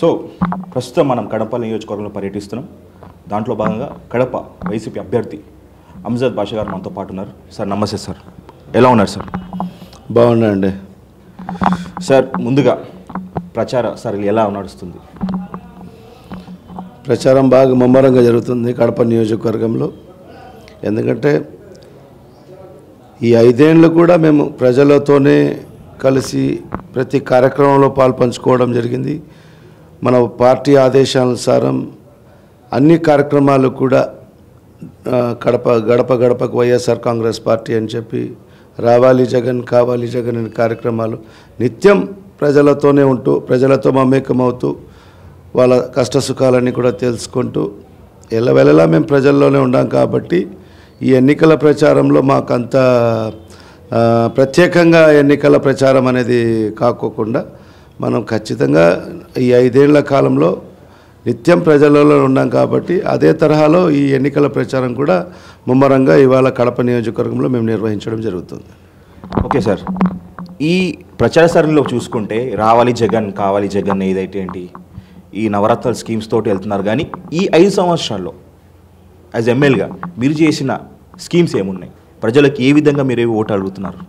So ప్రస్తుతం మనం కడప నియోజకవర్గంలో పర్యటిస్తున్నాం. దాంట్లో భాగంగా కడప వైసీపీ అభ్యర్థి అంజద్ బాషా గారు మనతో పాటు ఉన్నారు. సార్ నమస్తే సార్, ఎలా ఉన్నారు సార్? బాగున్నాండి సార్. ముందుగా ప్రచార సరళి ఎలా నడుస్తుంది? ప్రచారం బాగా ముమ్మరంగా జరుగుతుంది కడప నియోజకవర్గంలో. ఎందుకంటే ఈ 5 ఏళ్ళు కూడా మేము ప్రజలతోనే కలిసి ప్రతి కార్యక్రమంలో పాల్పంచుకోవడం జరిగింది. మన పార్టీ ఆదేశానుసారం అన్ని కార్యక్రమాలు కూడా గడప గడపకు వైఎస్ఆర్ కాంగ్రెస్ పార్టీ అని చెప్పి రావాలి జగన్ కావాలి జగన్ అనే కార్యక్రమాలు నిత్యం ప్రజలతోనే ఉంటూ ప్రజలతో మమేకమవుతూ వాళ్ళ కష్టసుఖాలన్నీ కూడా తెలుసుకుంటూ ఎల్లవెల్లలా మేము ప్రజల్లోనే ఉన్నాం. కాబట్టి ఈ ఎన్నికల ప్రచారంలో మాకంత ప్రత్యేకంగా ఎన్నికల ప్రచారం అనేది కాకోకుండా మనం ఖచ్చితంగా ఈ 5 ఏళ్ల కాలంలో నిత్యం ప్రజలలో ఉన్నాం. కాబట్టి అదే తరహాలో ఈ ఎన్నికల ప్రచారం కూడా ముమ్మరంగా ఇవాళ కడప నియోజకవర్గంలో మేము నిర్వహించడం జరుగుతుంది. ఓకే సార్, ఈ ప్రచార సరళిలో చూసుకుంటే రావాలి జగన్ కావాలి జగన్ ఏదైతే ఏంటి ఈ నవరత్నాల స్కీమ్స్ తోటి వెళ్తున్నారు. కానీ ఈ 5 సంవత్సరాల్లో యాజ్ ఎమ్మెల్యేగా మీరు చేసిన స్కీమ్స్ ఏమున్నాయి? ప్రజలకు ఏ విధంగా మీరు ఓటు అడుగుతున్నారు?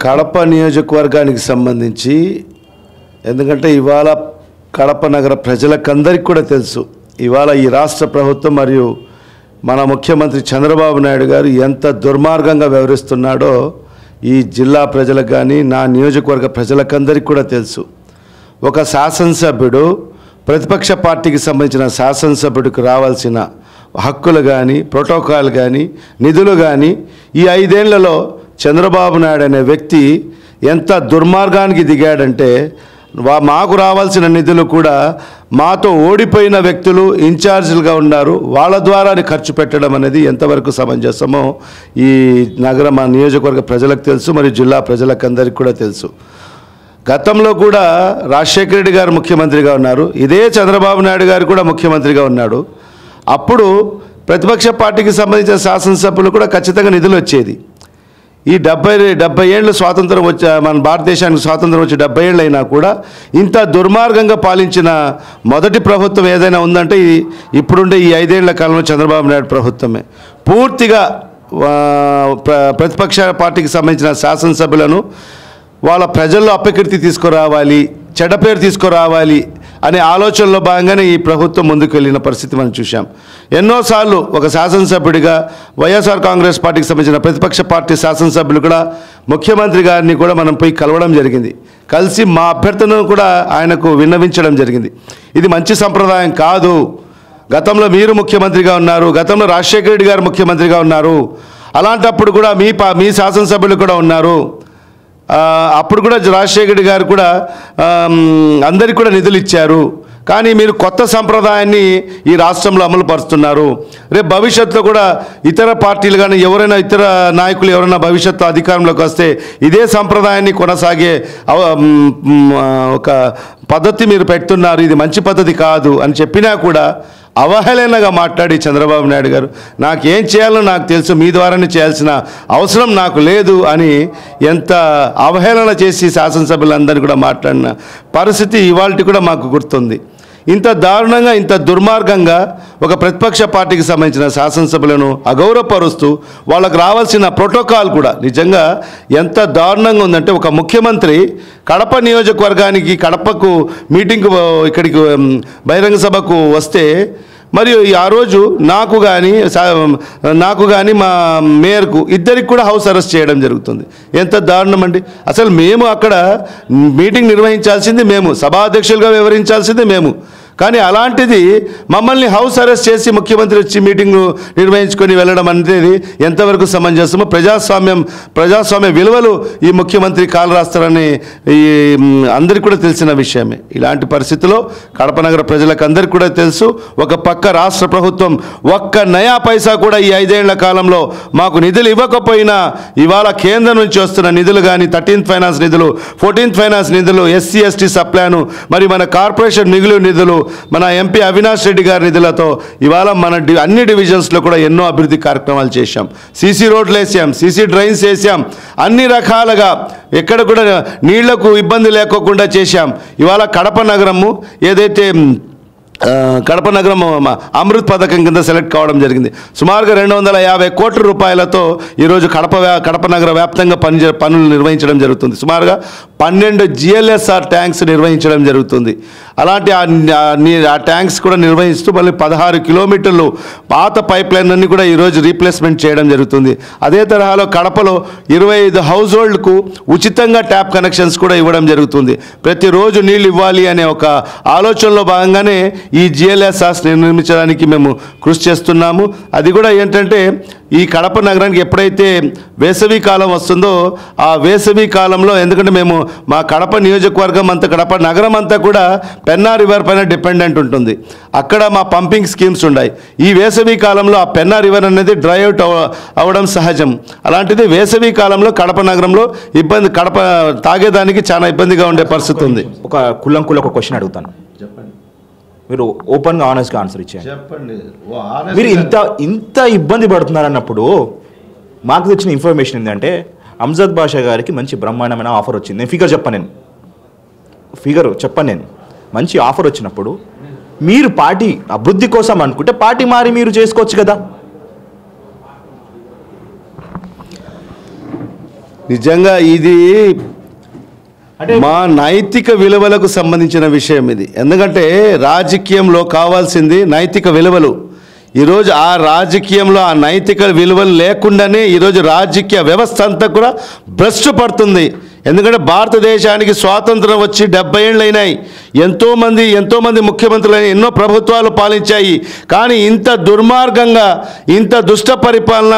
కడప నియోజకవర్గానికి సంబంధించి ఎందుకంటే ఇవాళ కడప నగర ప్రజలకందరికీ కూడా తెలుసు, ఇవాళ ఈ రాష్ట్ర ప్రభుత్వం మరియు మన ముఖ్యమంత్రి చంద్రబాబు నాయుడు గారు ఎంత దుర్మార్గంగా వ్యవహరిస్తున్నాడో ఈ జిల్లా ప్రజలకు కానీ నా నియోజకవర్గ ప్రజలకందరికీ కూడా తెలుసు. ఒక శాసనసభ్యుడు ప్రతిపక్ష పార్టీకి సంబంధించిన శాసనసభ్యుడికి రావాల్సిన హక్కులు కానీ ప్రోటోకాల్ కానీ నిధులు కానీ ఈ 5 ఏళ్లలో చంద్రబాబు నాయుడు అనే వ్యక్తి ఎంత దుర్మార్గానికి దిగాడంటే మాకు రావాల్సిన నిధులు కూడా మాతో ఓడిపోయిన వ్యక్తులు ఇన్ఛార్జీలుగా ఉన్నారు, వాళ్ళ ద్వారా ఖర్చు పెట్టడం అనేది ఎంతవరకు సమంజసమో ఈ మా నియోజకవర్గ ప్రజలకు తెలుసు, మరియు జిల్లా ప్రజలకందరికీ కూడా తెలుసు. గతంలో కూడా రాజశేఖర రెడ్డి గారు ముఖ్యమంత్రిగా ఉన్నారు, ఇదే చంద్రబాబు నాయుడు గారు కూడా ముఖ్యమంత్రిగా ఉన్నాడు. అప్పుడు ప్రతిపక్ష పార్టీకి సంబంధించిన శాసనసభ్యులు కూడా ఖచ్చితంగా నిధులు వచ్చేది. ఈ 70 ఏళ్ళు స్వాతంత్రం మన భారతదేశానికి స్వాతంత్రం వచ్చి 70 ఏళ్ళు అయినా కూడా ఇంత దుర్మార్గంగా పాలించిన మొదటి ప్రభుత్వం ఏదైనా ఉందంటే ఇప్పుడుండే ఈ 5 ఏళ్ల కాలంలో చంద్రబాబు నాయుడు ప్రభుత్వమే. పూర్తిగా ప్రతిపక్ష పార్టీకి సంబంధించిన శాసనసభ్యులను వాళ్ళ ప్రజల్లో అపకీర్తి తీసుకురావాలి, చెడ్డ పేరు తీసుకురావాలి అనే ఆలోచనలో భాగంగానే ఈ ప్రభుత్వం ముందుకు వెళ్ళిన పరిస్థితి మనం చూసాం. ఎన్నోసార్లు ఒక శాసనసభ్యుడిగా వైఎస్ఆర్ కాంగ్రెస్ పార్టీకి సంబంధించిన ప్రతిపక్ష పార్టీ శాసనసభ్యులు కూడా ముఖ్యమంత్రి గారిని కూడా మనం పోయి కలవడం జరిగింది. కలిసి మా అభ్యర్థనను కూడా ఆయనకు విన్నవించడం జరిగింది. ఇది మంచి సంప్రదాయం కాదు. గతంలో మీరు ముఖ్యమంత్రిగా ఉన్నారు, గతంలో రాజశేఖర రెడ్డి గారు ముఖ్యమంత్రిగా ఉన్నారు, అలాంటప్పుడు కూడా మీ శాసనసభ్యులు కూడా ఉన్నారు. అప్పుడు కూడా రాజశేఖర రెడ్డి గారు కూడా అందరికీ కూడా నిధులు ఇచ్చారు. కానీ మీరు కొత్త సంప్రదాయాన్ని ఈ రాష్ట్రంలో అమలు పరుస్తున్నారు. రేపు భవిష్యత్తులో కూడా ఇతర పార్టీలు కానీ ఎవరైనా ఇతర నాయకులు ఎవరైనా భవిష్యత్తు అధికారంలోకి వస్తే ఇదే సంప్రదాయాన్ని కొనసాగే ఒక పద్ధతి మీరు పెడుతున్నారు, ఇది మంచి పద్ధతి కాదు అని చెప్పినా కూడా అవహేళనగా మాట్లాడి చంద్రబాబు నాయుడు గారు నాకేం చేయాలో నాకు తెలుసు, మీ ద్వారానే చేయాల్సిన అవసరం నాకు లేదు అని ఎంత అవహేళన చేసి శాసనసభ్యులందరినీ కూడా మాట్లాడిన పరిస్థితి ఇవాళ కూడా మాకు గుర్తుంది. ఇంత దారుణంగా ఇంత దుర్మార్గంగా ఒక ప్రతిపక్ష పార్టీకి సంబంధించిన శాసనసభ్యులను అగౌరవపరుస్తూ వాళ్ళకు రావాల్సిన ప్రోటోకాల్ కూడా నిజంగా ఎంత దారుణంగా ఉందంటే ఒక ముఖ్యమంత్రి కడప నియోజకవర్గానికి కడపకు మీటింగ్కు ఇక్కడికి బహిరంగ సభకు వస్తే మరియు ఆ రోజు నాకు కానీ మా మేయర్కు ఇద్దరికి కూడా హౌస్ అరెస్ట్ చేయడం జరుగుతుంది. ఎంత దారుణం అండి. అసలు మేము అక్కడ మీటింగ్ నిర్వహించాల్సింది మేము, సభాధ్యక్షులుగా వ్యవహరించాల్సింది మేము. కానీ అలాంటిది మమ్మల్ని హౌస్ అరెస్ట్ చేసి ముఖ్యమంత్రి వచ్చి మీటింగు నిర్వహించుకొని వెళ్ళడం అనేది ఎంతవరకు సమంజసమో, ప్రజాస్వామ్య విలువలు ఈ ముఖ్యమంత్రి కాలు రాస్తారని అందరికీ కూడా తెలిసిన విషయమే. ఇలాంటి పరిస్థితుల్లో కడప నగర ప్రజలకు అందరికీ కూడా తెలుసు, ఒక పక్క రాష్ట్ర ప్రభుత్వం ఒక్క నయా పైసా కూడా ఈ 5 ఏళ్ల కాలంలో మాకు నిధులు ఇవ్వకపోయినా ఇవాళ కేంద్రం నుంచి వస్తున్న నిధులు కానీ 13th ఫైనాన్స్ నిధులు, 14th ఫైనాన్స్ నిధులు, SC ST సప్లాను, మరి మన కార్పొరేషన్ మిగులు నిధులు, మన ఎంపీ అవినాష్ రెడ్డి గారి నిధులతో ఇవాళ మన అన్ని డివిజన్స్లో కూడా ఎన్నో అభివృద్ధి కార్యక్రమాలు చేశాం. సీసీ రోడ్లు వేసాం, సీసీ డ్రైన్స్ వేసాం, అన్ని రకాలుగా ఎక్కడ కూడా నీళ్లకు ఇబ్బంది లేకోకుండా చేశాం. ఇవాళ కడప నగరము ఏదైతే కడప నగరం అమృత్ పథకం కింద సెలెక్ట్ కావడం జరిగింది. సుమారుగా 250 కోట్ల రూపాయలతో ఈరోజు కడప నగర వ్యాప్తంగా పనులు నిర్వహించడం జరుగుతుంది. సుమారుగా 12 GLSR ట్యాంక్స్ నిర్వహించడం జరుగుతుంది. అలాంటి ఆ ట్యాంక్స్ కూడా నిర్వహిస్తూ మళ్ళీ 16 కిలోమీటర్లు పాత పైప్ లైన్ అన్ని కూడా ఈరోజు రీప్లేస్మెంట్ చేయడం జరుగుతుంది. అదే తరహాలో కడపలో 25 హౌస్ హోల్డ్కు ఉచితంగా ట్యాప్ కనెక్షన్స్ కూడా ఇవ్వడం జరుగుతుంది. ప్రతిరోజు నీళ్ళు ఇవ్వాలి అనే ఒక ఆలోచనలో భాగంగానే ఈ GLSRs నిర్మించడానికి మేము కృషి చేస్తున్నాము. అది కూడా ఏంటంటే ఈ కడప నగరానికి ఎప్పుడైతే వేసవి కాలం వస్తుందో ఆ వేసవి కాలంలో, ఎందుకంటే మేము మా కడప నియోజకవర్గం అంతా కడప నగరం అంతా కూడా పెన్నా రివర్ పైన డిపెండెంట్ ఉంటుంది. అక్కడ మా పంపింగ్ స్కీమ్స్ ఉన్నాయి. ఈ వేసవి కాలంలో ఆ పెన్నా రివర్ అనేది డ్రై అవుట్ అవ్వడం సహజం. అలాంటిది వేసవి కాలంలో కడప నగరంలో కడప తాగేదానికి చాలా ఇబ్బందిగా ఉండే పరిస్థితి ఉంది. ఒక ఒక క్వశ్చన్ అడుగుతాను, మీరు ఓపెన్గా ఆనెస్ట్గా ఆన్సర్ ఇచ్చారు. చెప్పండి. మీరు ఇంత ఇబ్బంది పడుతున్నారన్నప్పుడు మాకు తెచ్చిన ఇన్ఫర్మేషన్ ఏంటంటే అంజద్ బాషా గారికి మంచి బ్రహ్మాండమైన ఆఫర్ వచ్చింది. నేను ఫిగర్ చెప్పను నేను మంచి ఆఫర్ వచ్చినప్పుడు మీరు పార్టీ అభివృద్ధి కోసం అనుకుంటే పార్టీ మారి మీరు చేసుకోవచ్చు కదా. నిజంగా ఇది మా నైతిక విలువలకు సంబంధించిన విషయం ఇది. ఎందుకంటే రాజకీయంలో కావాల్సింది నైతిక విలువలు. ఈరోజు ఆ రాజకీయంలో ఆ నైతిక విలువలు లేకుండానే ఈరోజు రాజకీయ వ్యవస్థ అంతా కూడా భ్రష్టు పడుతుంది. ఎందుకంటే భారతదేశానికి స్వాతంత్రం వచ్చి 70 ఏళ్ళు అయినాయి. ఎంతోమంది ముఖ్యమంత్రులైన ఎన్నో ప్రభుత్వాలు పాలించాయి. కానీ ఇంత దుర్మార్గంగా ఇంత దుష్ట పరిపాలన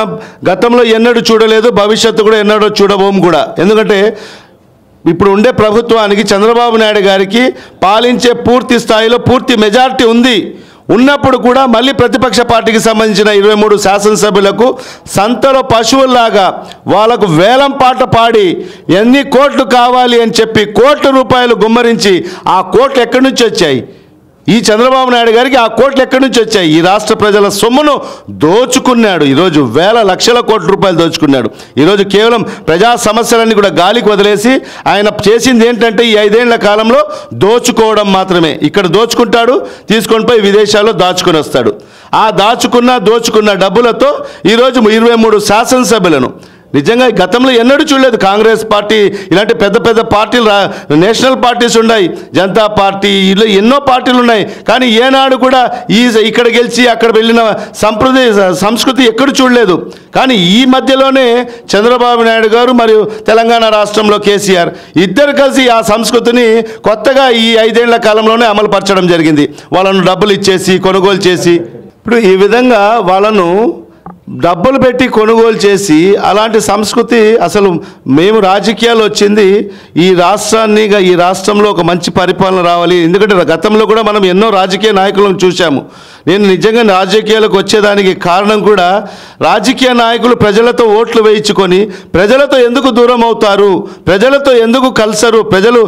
గతంలో ఎన్నడూ చూడలేదు, భవిష్యత్తు కూడా ఎన్నడూ చూడబోము కూడా. ఎందుకంటే ఇప్పుడు ఉండే ప్రభుత్వానికి చంద్రబాబు నాయుడు గారికి పాలించే పూర్తి స్థాయిలో పూర్తి మెజారిటీ ఉంది. ఉన్నప్పుడు కూడా మళ్ళీ ప్రతిపక్ష పార్టీకి సంబంధించిన 23 శాసనసభ్యులకు సంతలో పశువుల్లాగా వాళ్ళకు వేలం పాట పాడి ఎన్ని కోట్లు కావాలి అని చెప్పి కోట్ల రూపాయలు గుమ్మరించి ఆ కోట్లు ఎక్కడి నుంచి వచ్చాయి? ఈ చంద్రబాబు నాయుడు గారికి ఆ కోట్లు ఎక్కడి నుంచి వచ్చాయి? ఈ రాష్ట్ర ప్రజల సొమ్మును దోచుకున్నాడు. ఈరోజు వేల లక్షల కోట్ల రూపాయలు దోచుకున్నాడు. ఈరోజు కేవలం ప్రజా సమస్యలన్నీ కూడా గాలికి వదిలేసి ఆయన చేసింది ఏంటంటే ఈ 5 ఏళ్ల కాలంలో దోచుకోవడం మాత్రమే. ఇక్కడ దోచుకుంటాడు, తీసుకొని పోయి విదేశాల్లో దాచుకొని వస్తాడు. ఆ దోచుకున్న డబ్బులతో ఈరోజు 23 శాసనసభ్యులను నిజంగా గతంలో ఎన్నడూ చూడలేదు. కాంగ్రెస్ పార్టీ ఇలాంటి పెద్ద పార్టీలు నేషనల్ పార్టీస్ ఉన్నాయి, జనతా పార్టీ, ఇలా ఎన్నో పార్టీలు ఉన్నాయి. కానీ ఏనాడు కూడా ఇక్కడ గెలిచి అక్కడ వెళ్ళిన సంస్కృతి ఎక్కడ చూడలేదు. కానీ ఈ మధ్యలోనే చంద్రబాబు నాయుడు గారు మరియు తెలంగాణ రాష్ట్రంలో కేసీఆర్ ఇద్దరు కలిసి ఆ సంస్కృతిని కొత్తగా ఈ 5 ఏళ్ల కాలంలోనే అమలుపరచడం జరిగింది. వాళ్ళను డబ్బులు ఇచ్చేసి కొనుగోలు చేసి ఇప్పుడు ఈ విధంగా వాళ్ళను డబ్బులు పెట్టి కొనుగోలు చేసి అలాంటి సంస్కృతి అసలు మేము రాజకీయాలు వచ్చింది ఈ రాష్ట్రంలో ఒక మంచి పరిపాలన రావాలి. ఎందుకంటే గతంలో కూడా మనం ఎన్నో రాజకీయ నాయకులను చూశాము. నేను నిజంగా రాజకీయాలకు వచ్చేదానికి కారణం కూడా రాజకీయ నాయకులు ప్రజలతో ఓట్లు వేయించుకొని ప్రజలతో ఎందుకు దూరం అవుతారు, ప్రజలతో ఎందుకు కలసరు, ప్రజలు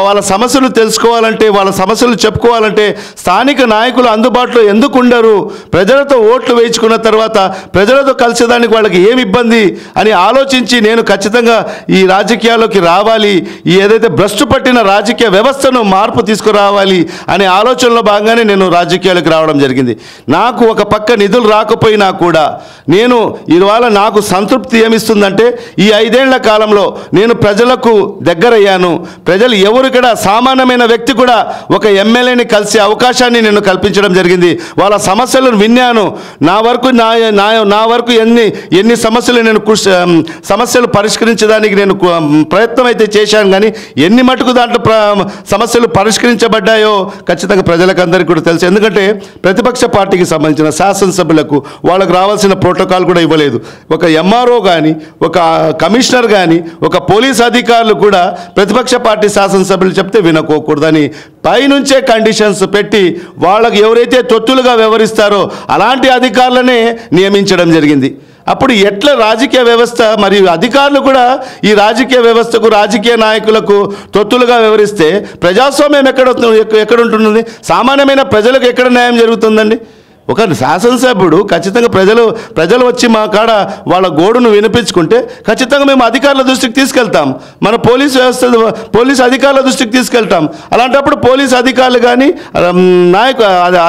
వాళ్ళ సమస్యలు తెలుసుకోవాలంటే వాళ్ళ సమస్యలు చెప్పుకోవాలంటే స్థానిక నాయకులు అందుబాటులో ఎందుకు ఉండరు, ప్రజలతో ఓట్లు వేయించుకున్న తర్వాత ప్రజలతో కలిసేదానికి వాళ్ళకి ఏమి ఇబ్బంది అని ఆలోచించి నేను ఖచ్చితంగా ఈ రాజకీయాల్లోకి రావాలి, ఈ ఏదైతే భ్రష్టు పట్టిన రాజకీయ వ్యవస్థను మార్పు తీసుకురావాలి అనే ఆలోచనలో భాగంగానే నేను రాజకీయాలకు రావడం జరిగింది. నాకు ఒక పక్క నిధులు రాకపోయినా కూడా నేను ఇవాళ నాకు సంతృప్తి ఏమిస్తుందంటే ఈ 5 ఏళ్ల కాలంలో నేను ప్రజలకు దగ్గరయ్యాను. ప్రజలు ఎవరు కూడా సామాన్యమైన వ్యక్తి కూడా ఒక ఎమ్మెల్యేని కలిసే అవకాశాన్ని నేను కల్పించడం జరిగింది. వాళ్ళ సమస్యలను విన్నాను. నా వరకు ఎన్ని సమస్యలు నేను సమస్యలు పరిష్కరించడానికి నేను ప్రయత్నం అయితే చేశాను. కానీ ఎన్ని మటుకు దాంట్లో సమస్యలు పరిష్కరించబడ్డాయో ఖచ్చితంగా ప్రజలకందరికీ కూడా తెలుసు. ఎందుకంటే ప్రతిపక్ష పార్టీకి సంబంధించిన శాసనసభ్యులకు వాళ్ళకు రావాల్సిన ప్రోటోకాల్ కూడా ఇవ్వలేదు. ఒక ఎంఆర్ఓ కానీ ఒక కమిషనర్ కానీ ఒక పోలీస్ అధికారులు కూడా ప్రతిపక్ష పార్టీ శాసనసభ్యులు చెప్తే వినకోకూడదని పైనుంచే కండిషన్స్ పెట్టి వాళ్ళకు ఎవరైతే తొత్తులుగా వ్యవహరిస్తారో అలాంటి అధికారులనే నియమించడం జరిగింది. అప్పుడు ఎట్లా రాజకీయ వ్యవస్థ మరియు అధికారులు కూడా ఈ రాజకీయ వ్యవస్థకు రాజకీయ నాయకులకు తొత్తులుగా వ్యవహరిస్తే ప్రజాస్వామ్యం ఎక్కడ ఉంటుంది? సామాన్యమైన ప్రజలకు ఎక్కడ న్యాయం జరుగుతుందండి? ఒక శాసనసభ్యుడు ఖచ్చితంగా ప్రజలు వచ్చి మా కాడ వాళ్ళ గోడును వినిపించుకుంటే ఖచ్చితంగా మేము అధికారుల దృష్టికి తీసుకెళ్తాం, మన పోలీసు అధికారుల దృష్టికి తీసుకెళ్తాం. అలాంటప్పుడు పోలీసు అధికారులు కానీ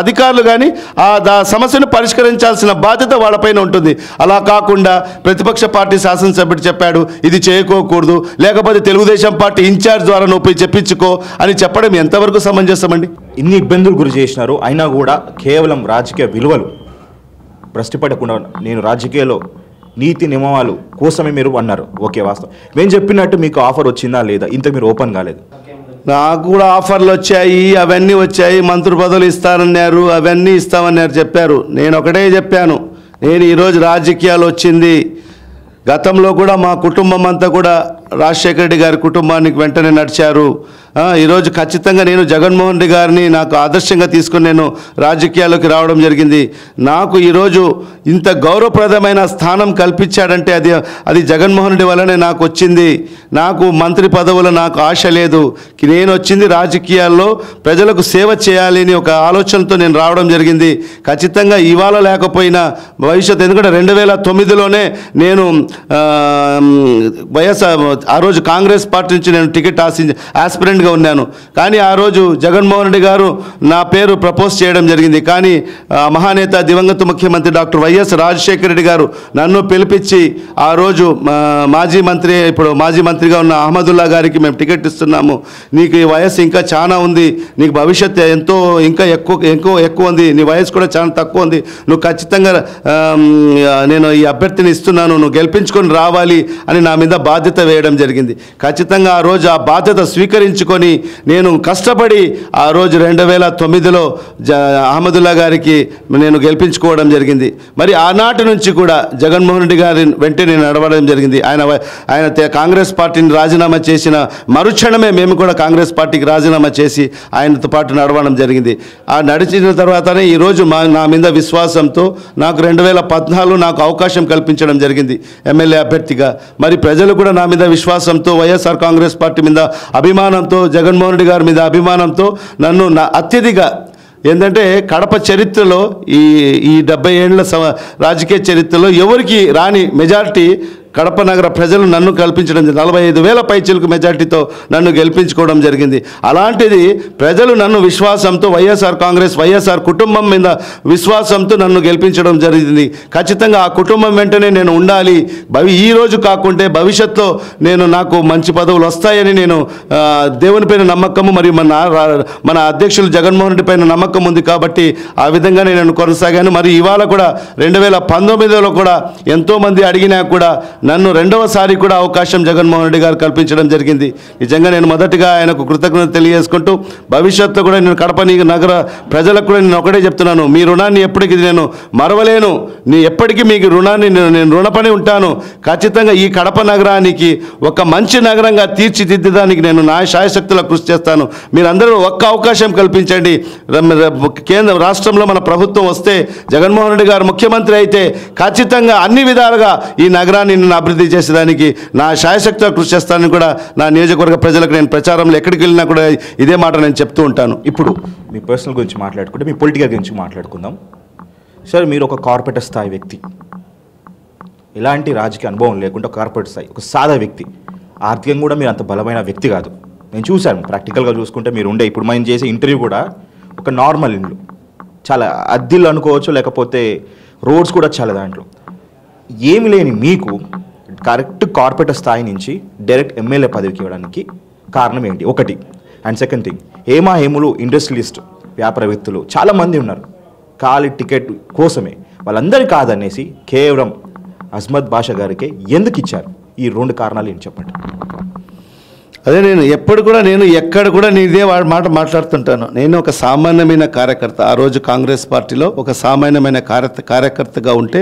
అధికారులు కానీ ఆ సమస్యను పరిష్కరించాల్సిన బాధ్యత వాళ్ళపైన ఉంటుంది. అలా కాకుండా ప్రతిపక్ష పార్టీ శాసనసభ్యుడు చెప్పాడు ఇది చేయకోకూడదు, లేకపోతే తెలుగుదేశం పార్టీ ఇన్ఛార్జ్ ద్వారా నొప్పి చెప్పించుకో అని చెప్పడం ఎంతవరకు సమంజసమండి? ఇన్ని ఇబ్బందులు గురి చేసినారు, అయినా కూడా కేవలం రాజకీయ విలువలు భ్రష్టుపడకుండా నేను రాజకీయాల్లో నీతి నియమాలు కోసమే మీరు అన్నారు. ఓకే, వాస్తవం. మేము చెప్పినట్టు మీకు ఆఫర్ వచ్చిందా లేదా? ఇంత మీరు ఓపెన్ కాలేదు. నాకు కూడా ఆఫర్లు వచ్చాయి, అవన్నీ వచ్చాయి. మంత్రి పదవులు ఇస్తానన్నారు, అవన్నీ ఇస్తామన్నారు చెప్పారు. నేను ఒకటే చెప్పాను, నేను ఈరోజు రాజకీయాలు వచ్చింది. గతంలో కూడా మా కుటుంబం అంతా కూడా రాజశేఖర రెడ్డి గారి కుటుంబానికి వెంటనే నడిచారు. ఈరోజు ఖచ్చితంగా నేను జగన్మోహన్ రెడ్డి గారిని నాకు ఆదర్శంగా తీసుకుని నేను రాజకీయాల్లోకి రావడం జరిగింది. నాకు ఈరోజు ఇంత గౌరవప్రదమైన స్థానం కల్పించాడంటే అది జగన్మోహన్ రెడ్డి వల్లనే నాకు వచ్చింది. నాకు మంత్రి పదవుల నాకు ఆశ లేదు. నేను వచ్చింది రాజకీయాల్లో ప్రజలకు సేవ చేయాలి అని ఒక ఆలోచనతో నేను రావడం జరిగింది. ఖచ్చితంగా ఇవాళ లేకపోయినా భవిష్యత్తు, ఎందుకంటే 2009లోనే నేను ఆ రోజు కాంగ్రెస్ పార్టీ నుంచి నేను టికెట్ ఆస్పిరెంట్గా ఉన్నాను. కానీ ఆ రోజు జగన్మోహన్ రెడ్డి గారు నా పేరు ప్రపోజ్ చేయడం జరిగింది. కానీ మహానేత దివంగత ముఖ్యమంత్రి డాక్టర్ వైఎస్ రాజశేఖర రెడ్డి గారు నన్ను పిలిపించి ఆ రోజు ఇప్పుడు మాజీ మంత్రిగా ఉన్న అహ్మదుల్లా గారికి మేము టికెట్ ఇస్తున్నాము, నీకు ఈ వయసు ఇంకా చాలా ఉంది, నీకు భవిష్యత్తు ఇంకా ఎక్కువ ఉంది, నీ వయసు కూడా చాలా తక్కువ ఉంది, నువ్వు ఖచ్చితంగా నేను ఈ అభ్యర్థిని ఇస్తున్నాను, నువ్వు గెలిపించుకొని రావాలి అని నా మీద బాధ్యత వేయడం జరిగింది. ఖచ్చితంగా ఆ రోజు ఆ బాధ్యత స్వీకరించుకొని నేను కష్టపడి ఆ రోజు 2009లో అహ్మదుల్లా గారికి నేను గెలిపించుకోవడం జరిగింది. మరి ఆనాటి నుంచి కూడా జగన్మోహన్ రెడ్డి గారి వెంటే నేను నడవడం జరిగింది. ఆయన కాంగ్రెస్ పార్టీని రాజీనామా చేసిన మరుక్షణమే మేము కూడా కాంగ్రెస్ పార్టీకి రాజీనామా చేసి ఆయనతో పాటు నడవడం జరిగింది. ఆ నడిచిన తర్వాతనే ఈరోజు నా మీద విశ్వాసంతో నాకు 2014 నాకు అవకాశం కల్పించడం జరిగింది ఎమ్మెల్యే అభ్యర్థిగా. మరి ప్రజలు కూడా నా మీద విశ్వాసంతో, వైఎస్ఆర్ కాంగ్రెస్ పార్టీ మీద అభిమానంతో, జగన్మోహన్ రెడ్డి గారి మీద అభిమానంతో నన్ను అత్యధిక ఏంటంటే కడప చరిత్రలో ఈ 70 ఏళ్ల రాజకీయ చరిత్రలో ఎవరికి రాని మెజారిటీ కడప నగర ప్రజలు నన్ను కల్పించడం జరిగింది. 45,000 పైచిలకు మెజార్టీతో నన్ను గెలిపించుకోవడం జరిగింది. అలాంటిది ప్రజలు నన్ను విశ్వాసంతో వైఎస్ఆర్ కుటుంబం మీద విశ్వాసంతో నన్ను గెలిపించడం జరిగింది. ఖచ్చితంగా ఆ కుటుంబం వెంటనే నేను ఉండాలి, ఈ రోజు కాకుంటే భవిష్యత్తులో నాకు మంచి పదవులు వస్తాయని నేను దేవుని పైన నమ్మకము మరియు మన అధ్యక్షులు జగన్మోహన్ రెడ్డి పైన నమ్మకం ఉంది. కాబట్టి ఆ విధంగానే నేను కొనసాగాను. మరి ఇవాళ కూడా 2019లో కూడా ఎంతోమంది అడిగినా కూడా నన్ను రెండవసారి కూడా అవకాశం జగన్మోహన్ రెడ్డి గారు కల్పించడం జరిగింది. నిజంగా నేను మొదటిగా ఆయనకు కృతజ్ఞత తెలియజేసుకుంటూ భవిష్యత్తులో కూడా నేను కడప నగర ప్రజలకు కూడా నేను ఒకటే చెప్తున్నాను, మీ రుణాన్ని ఎప్పటికీ నేను మరవలేను, ఎప్పటికీ మీకు రుణాన్ని నేను రుణపడి ఉంటాను. ఖచ్చితంగా ఈ కడప నగరానికి ఒక మంచి నగరంగా తీర్చిదిద్దడానికి నేను నా శాయశక్తుల కృషి చేస్తాను. మీరందరూ ఒక్క అవకాశం కల్పించండి. రాష్ట్రంలో మన ప్రభుత్వం వస్తే, జగన్మోహన్ రెడ్డి గారు ముఖ్యమంత్రి అయితే ఖచ్చితంగా అన్ని విధాలుగా ఈ నగరాన్ని అభివృద్ధి చేసేదానికి నా శాయశక్తిగా కృషి చేస్తానని కూడా నా నియోజకవర్గ ప్రజలకు నేను ప్రచారంలో ఎక్కడికి వెళ్ళినా కూడా ఇదే మాట నేను చెప్తూ ఉంటాను. ఇప్పుడు మీ పర్సనల్ గురించి మాట్లాడుకుంటే మీ పొలిటికల్ గురించి మాట్లాడుకుందాం. సార్, మీరు ఒక కార్పొరేటర్ స్థాయి వ్యక్తి, ఎలాంటి రాజకీయ అనుభవం లేకుండా కార్పొరేట్ స్థాయి ఒక సాదా వ్యక్తి, ఆర్థికంగా కూడా మీరు అంత బలమైన వ్యక్తి కాదు. నేను చూశాను ప్రాక్టికల్గా చూసుకుంటే మీరు ఇప్పుడు మనం చేసే ఇంటర్వ్యూ కూడా ఒక నార్మల్ ఇండ్లు, చాలా అద్దెలు అనుకోవచ్చు, లేకపోతే రోడ్స్ కూడా చాలా దాంట్లో ఏమి లేని మీకు కరెక్ట్ కార్పొరేటర్ స్థాయి నుంచి డైరెక్ట్ ఎమ్మెల్యే పదవికి ఇవ్వడానికి కారణం ఏంటి? ఒకటి. అండ్ సెకండ్ థింగ్, హేమలు ఇండస్ట్రియలిస్ట్ వ్యాపారవేత్తలు చాలామంది ఉన్నారు, ఖాళీ టికెట్ కోసమే వాళ్ళందరి కాదనేసి కేవలం అస్మద్ బాషా గారికే ఎందుకు ఇచ్చారు? ఈ 2 కారణాలు ఏంటి చెప్పండి. అదే నేను ఎక్కడ కూడా నేను ఇదే మాట మాట్లాడుతుంటాను. నేను ఒక సామాన్యమైన కార్యకర్త. ఆ రోజు కాంగ్రెస్ పార్టీలో ఒక సామాన్యమైన కార్యకర్తగా ఉంటే,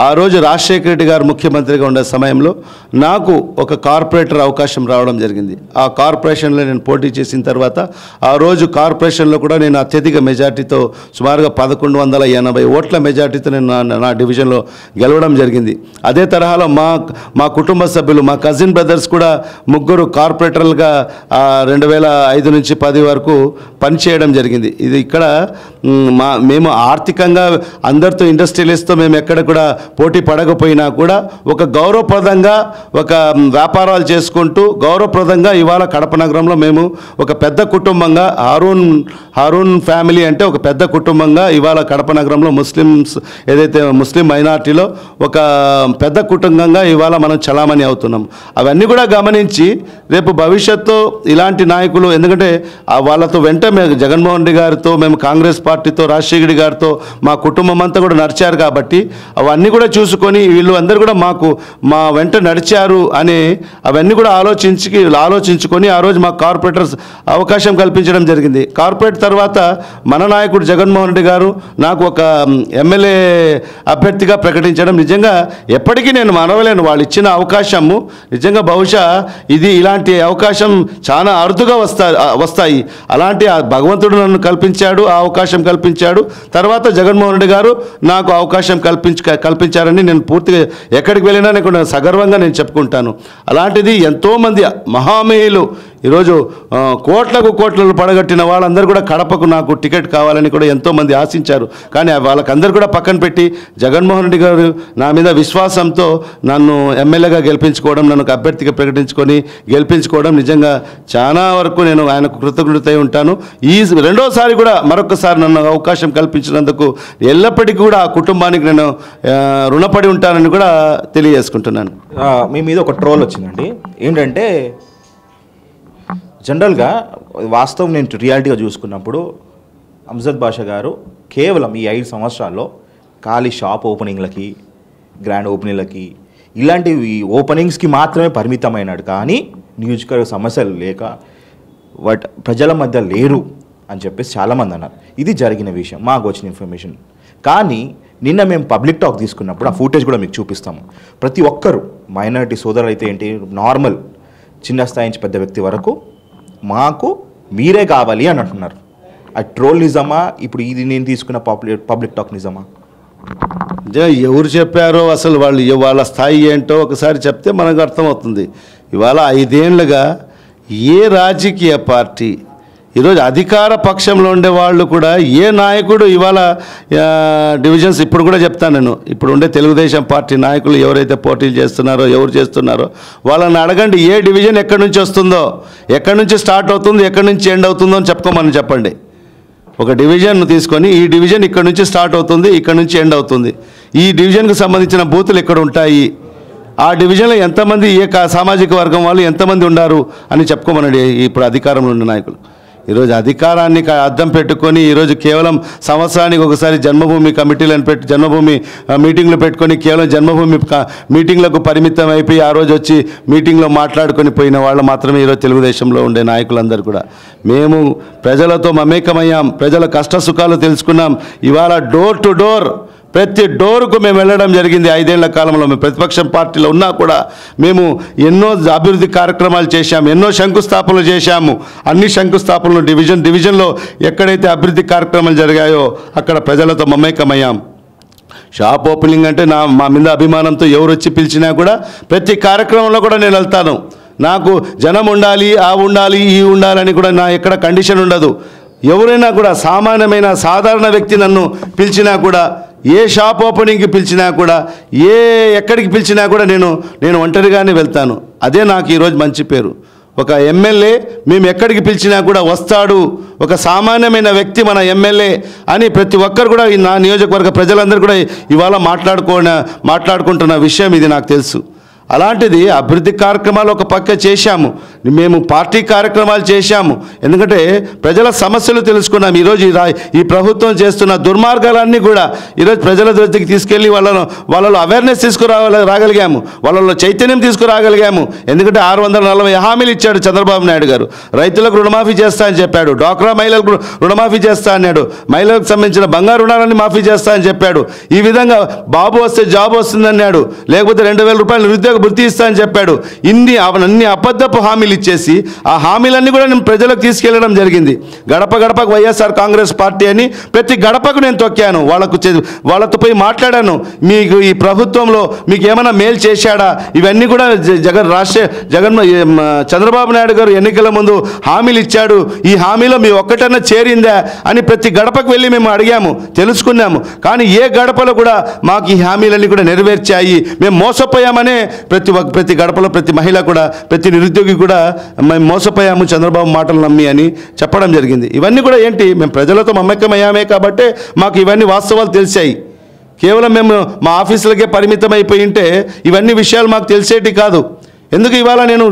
ఆ రోజు రాజశేఖర రెడ్డి గారు ముఖ్యమంత్రిగా ఉండే సమయంలో నాకు ఒక కార్పొరేటర్ అవకాశం రావడం జరిగింది. ఆ కార్పొరేషన్లో నేను పోటీ చేసిన తర్వాత ఆ రోజు కార్పొరేషన్లో కూడా నేను అత్యధిక మెజార్టీతో సుమారుగా 1180 ఓట్ల మెజార్టీతో నేను నా డివిజన్లో గెలవడం జరిగింది. అదే తరహాలో మా కుటుంబ సభ్యులు, మా కజిన్ బ్రదర్స్ కూడా ముగ్గురు కార్పొరేటర్లుగా 2005 నుంచి 10 వరకు పనిచేయడం జరిగింది. ఇది ఇక్కడ మేము ఆర్థికంగా అందరితో ఇండస్ట్రియలిస్ట్తో మేము ఎక్కడ కూడా పోటీ పడకపోయినా కూడా ఒక గౌరవప్రదంగా ఒక వ్యాపారాలు చేసుకుంటూ గౌరవప్రదంగా ఇవాళ కడప నగరంలో మేము ఒక పెద్ద కుటుంబంగా హారూన్ ఫ్యామిలీ అంటే ఒక పెద్ద కుటుంబంగా ఇవాళ కడప నగరంలో ఏదైతే ముస్లిం మైనార్టీలో ఒక పెద్ద కుటుంబంగా ఇవాళ మనం చలామణి అవుతున్నాం. అవన్నీ కూడా గమనించి రేపు భవిష్యత్తు ఇలాంటి నాయకులు, ఎందుకంటే వాళ్ళతో వెంట మేము జగన్మోహన్ రెడ్డి గారితో, మేము కాంగ్రెస్ పార్టీతో, రాజశేఖర రెడ్డి గారితో మా కుటుంబం అంతా కూడా నడిచారు కాబట్టి అవన్నీ కూడా చూసుకొని వీళ్ళు అందరూ కూడా మా వెంట నడిచారు అని అవన్నీ కూడా ఆలోచించుకొని ఆ రోజు మాకు కార్పొరేటర్స్ అవకాశం కల్పించడం జరిగింది. కార్పొరేట్ తర్వాత మన నాయకుడు జగన్మోహన్ రెడ్డి గారు నాకు ఒక ఎమ్మెల్యే అభ్యర్థిగా ప్రకటించడం నిజంగా ఎప్పటికీ నేను మరవలేను. వాళ్ళు ఇచ్చిన అవకాశము నిజంగా బహుశా ఇలాంటి అవకాశం చాలా అరుదుగా వస్తాయి. అలాంటి భగవంతుడు నన్ను కల్పించాడు, ఆ అవకాశం కల్పించాడు. తర్వాత జగన్మోహన్ రెడ్డి గారు నాకు అవకాశం కల్పించారని నేను పూర్తిగా ఎక్కడికి వెళ్ళినా నేను సగర్వంగా నేను చెప్పుకుంటాను. అలాంటిది ఎంతోమంది మహామేయులు ఈరోజు కోట్లకు పడగట్టిన వాళ్ళందరూ కూడా కడపకు నాకు టికెట్ కావాలని కూడా ఎంతోమంది ఆశించారు. కానీ వాళ్ళకందరూ కూడా పక్కన పెట్టి జగన్మోహన్ రెడ్డి గారు నా మీద విశ్వాసంతో నన్ను ఎమ్మెల్యేగా గెలిపించుకోవడం, నన్ను అభ్యర్థిగా గెలిపించుకోవడం నిజంగా చాలా వరకు నేను ఆయనకు కృతజ్ఞతై ఉంటాను. రెండోసారి కూడా మరొకసారి నన్ను అవకాశం కల్పించినందుకు ఎల్లప్పటికీ కూడా ఆ కుటుంబానికి నేను రుణపడి ఉంటానని కూడా తెలియజేసుకుంటున్నాను. మీ మీద ఒక ట్రోల్ వచ్చిందండి. ఏంటంటే జనరల్గా వాస్తవం నేను రియాలిటీగా చూసుకున్నప్పుడు అమ్జద్ బాషా గారు కేవలం ఈ 5 సంవత్సరాల్లో ఖాళీ షాప్ ఓపెనింగ్లకి, గ్రాండ్ ఓపెనింగ్లకి, ఇలాంటివి ఓపెనింగ్స్కి మాత్రమే పరిమితమైనాడు. కానీ నియోజకవర్గ సమస్యలు లేక ప్రజల మధ్య లేరు అని చెప్పేసి చాలామంది అన్నారు. ఇది జరిగిన విషయం, మాకు వచ్చిన ఇన్ఫర్మేషన్. కానీ నిన్న మేము పబ్లిక్ టాక్ తీసుకున్నప్పుడు ఆ ఫుటేజ్ కూడా మీకు చూపిస్తాము. ప్రతి ఒక్కరు మైనారిటీ సోదరులు అయితే ఏంటి, నార్మల్ చిన్న స్థాయి నుంచి పెద్ద వ్యక్తి వరకు మాకు మీరే కావాలి అని అంటున్నారు. ఆ ట్రోల్ నిజమా? ఇప్పుడు ఇది నేను తీసుకున్న పబ్లిక్ టాక్ నిజమా? ఎవరు చెప్పారో అసలు వాళ్ళ స్థాయి ఏంటో ఒకసారి చెప్తే మనకు అర్థమవుతుంది. ఇవాళ 5 ఏళ్ళుగా ఏ రాజకీయ పార్టీ ఈరోజు అధికార పక్షంలో ఉండే వాళ్ళు కూడా ఏ నాయకుడు ఇవాళ డివిజన్స్ ఇప్పుడు కూడా చెప్తాను నేను, ఇప్పుడు ఉండే తెలుగుదేశం పార్టీ నాయకులు ఎవరైతే పోటీలు చేస్తున్నారో ఎవరు చేస్తున్నారో వాళ్ళని అడగండి, ఏ డివిజన్ ఎక్కడి నుంచి వస్తుందో, ఎక్కడి నుంచి స్టార్ట్ అవుతుంది, ఎక్కడి నుంచి ఎండ్ అవుతుందో అని చెప్పుకోమని చెప్పండి. ఒక డివిజన్ తీసుకొని ఈ డివిజన్ ఇక్కడ నుంచి స్టార్ట్ అవుతుంది, ఇక్కడ నుంచి ఎండ్ అవుతుంది, ఈ డివిజన్కి సంబంధించిన బూతులు ఎక్కడ ఉంటాయి, ఆ డివిజన్లో ఎంతమంది ఏ సామాజిక వర్గం వాళ్ళు ఎంతమంది ఉన్నారు అని చెప్పుకోమనండి. ఇప్పుడు అధికారంలో ఉన్న నాయకులు ఈరోజు అధికారాన్ని అద్దం పెట్టుకొని ఈరోజు కేవలం సంవత్సరానికి ఒకసారి జన్మభూమి కమిటీలను జన్మభూమి మీటింగ్లు పెట్టుకొని కేవలం జన్మభూమి మీటింగ్లకు పరిమితం అయిపోయి ఆ రోజు వచ్చి మీటింగ్లో మాట్లాడుకొని పోయిన వాళ్ళు మాత్రమే ఈరోజు తెలుగుదేశంలో ఉండే నాయకులందరూ కూడా. మేము ప్రజలతో మమేకమయ్యాం, ప్రజల కష్ట సుఖాలు తెలుసుకున్నాం. ఇవాళ డోర్ టు డోర్ ప్రతి డోరుకు మేము వెళ్ళడం జరిగింది. 5 ఏళ్ల కాలంలో మేము ప్రతిపక్షం పార్టీలో ఉన్నా కూడా మేము ఎన్నో అభివృద్ధి కార్యక్రమాలు చేశాము, ఎన్నో శంకుస్థాపనలు చేశాము. అన్ని శంకుస్థాపనలు డివిజన్లో ఎక్కడైతే అభివృద్ధి కార్యక్రమాలు జరిగాయో అక్కడ ప్రజలతో మమేకమయ్యాం. షాప్ ఓపెనింగ్ అంటే మా మీద అభిమానంతో ఎవరు వచ్చి పిలిచినా కూడా ప్రతి కార్యక్రమంలో కూడా నేను వెళ్తాను. నాకు జనం ఉండాలి, ఆ ఉండాలి, ఈ ఉండాలని కూడా నా ఎక్కడ కండిషన్ ఉండదు. ఎవరైనా కూడా సామాన్యమైన సాధారణ వ్యక్తి నన్ను పిలిచినా కూడా, ఏ షాప్ ఓపెనింగ్కి పిలిచినా కూడా, ఎక్కడికి పిలిచినా కూడా నేను ఒంటరిగానే వెళ్తాను. అదే నాకు ఈరోజు మంచి పేరు. ఒక ఎమ్మెల్యే మేము ఎక్కడికి పిలిచినా కూడా వస్తాడు, ఒక సామాన్యమైన వ్యక్తి మన ఎమ్మెల్యే అని ప్రతి ఒక్కరు కూడా నా నియోజకవర్గ ప్రజలందరూ కూడా ఇవాళ మాట్లాడుకుంటున్న విషయం ఇది నాకు తెలుసు. అలాంటిది అభివృద్ధి కార్యక్రమాలు ఒక పక్క చేశాము, మేము పార్టీ కార్యక్రమాలు చేశాము. ఎందుకంటే ప్రజల సమస్యలు తెలుసుకున్నాం. ఈరోజు ఈ ప్రభుత్వం చేస్తున్న దుర్మార్గాలన్నీ కూడా ఈరోజు ప్రజల దృష్టికి తీసుకెళ్ళి వాళ్ళలో అవేర్నెస్ రాగలిగాము, వాళ్ళలో చైతన్యం తీసుకురాగలిగాము. ఎందుకంటే 640 హామీలు ఇచ్చాడు చంద్రబాబు నాయుడు గారు. రైతులకు రుణమాఫీ చేస్తా అని చెప్పాడు, డ్వాక్రా మహిళలకు రుణమాఫీ చేస్తా అన్నాడు, మహిళలకు సంబంధించిన బంగారు రుణాలన్నీ మాఫీ చేస్తా అని చెప్పాడు. ఈ విధంగా బాబు వస్తే జాబ్ వస్తుందన్నాడు, లేకపోతే 2000 రూపాయలు నిరుద్యోగ భృతి ఇస్తా అని చెప్పాడు. అన్ని అబద్ధపు హామీలు ఇచ్చేసి ఆ హామీలన్నీ కూడా నేను ప్రజలకు తీసుకెళ్లడం జరిగింది. గడప గడపకు వైఎస్ఆర్ కాంగ్రెస్ పార్టీ అని ప్రతి గడపకు నేను తొక్కాను, వాళ్ళతో పోయి మాట్లాడాను. మీకు ఈ ప్రభుత్వంలో మీకు ఏమైనా మేలు చేశాడా, ఇవన్నీ కూడా చంద్రబాబు నాయుడు గారు ఎన్నికల ముందు హామీలు ఇచ్చాడు, ఈ హామీలో మీ ఒక్కటన్నా చేరిందా అని ప్రతి గడపకు వెళ్ళి మేము అడిగాము, తెలుసుకున్నాము. కానీ ఏ గడపలో కూడా మాకు ఈ హామీలన్నీ కూడా నెరవేర్చాయి, మేము మోసపోయామనే ప్రతి గడపలో ప్రతి మహిళ కూడా, ప్రతి నిరుద్యోగి కూడా మేము మోసపోయాము చంద్రబాబు మాటలు నమ్మి అని చెప్పడం జరిగింది. ఇవన్నీ కూడా ఏంటి, మేము ప్రజలతో మమేకమయ్యామే కాబట్టే మాకు ఇవన్నీ వాస్తవాలు తెలిసాయి. కేవలం మేము మా ఆఫీసులకే పరిమితం అయిపోయి ఉంటే ఇవన్నీ విషయాలు మాకు తెలిసేటి కాదు. ఎందుకు ఇవాళ నేను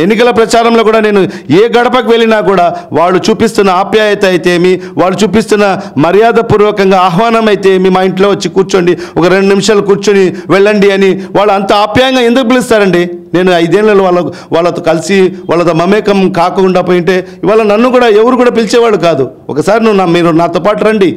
ఎన్నికల ప్రచారంలో కూడా నేను ఏ గడపకు వెళ్ళినా కూడా వాళ్ళు చూపిస్తున్న ఆప్యాయత అయితే ఏమి, వాళ్ళు చూపిస్తున్న మర్యాదపూర్వకంగా ఆహ్వానం అయితే ఏమి, మా ఇంట్లో వచ్చి కూర్చోండి, ఒక 2 నిమిషాలు కూర్చొని వెళ్ళండి అని వాళ్ళు అంత ఆప్యాయంగా ఎందుకు పిలుస్తారండి? నేను 5 ఏళ్ళలో వాళ్ళతో కలిసి వాళ్ళతో మమేకం కాకుండా పోయింటే ఇవాళ నన్ను కూడా ఎవరు కూడా పిలిచేవాళ్ళు కాదు. ఒకసారి మీరు నాతో పాటు రండి,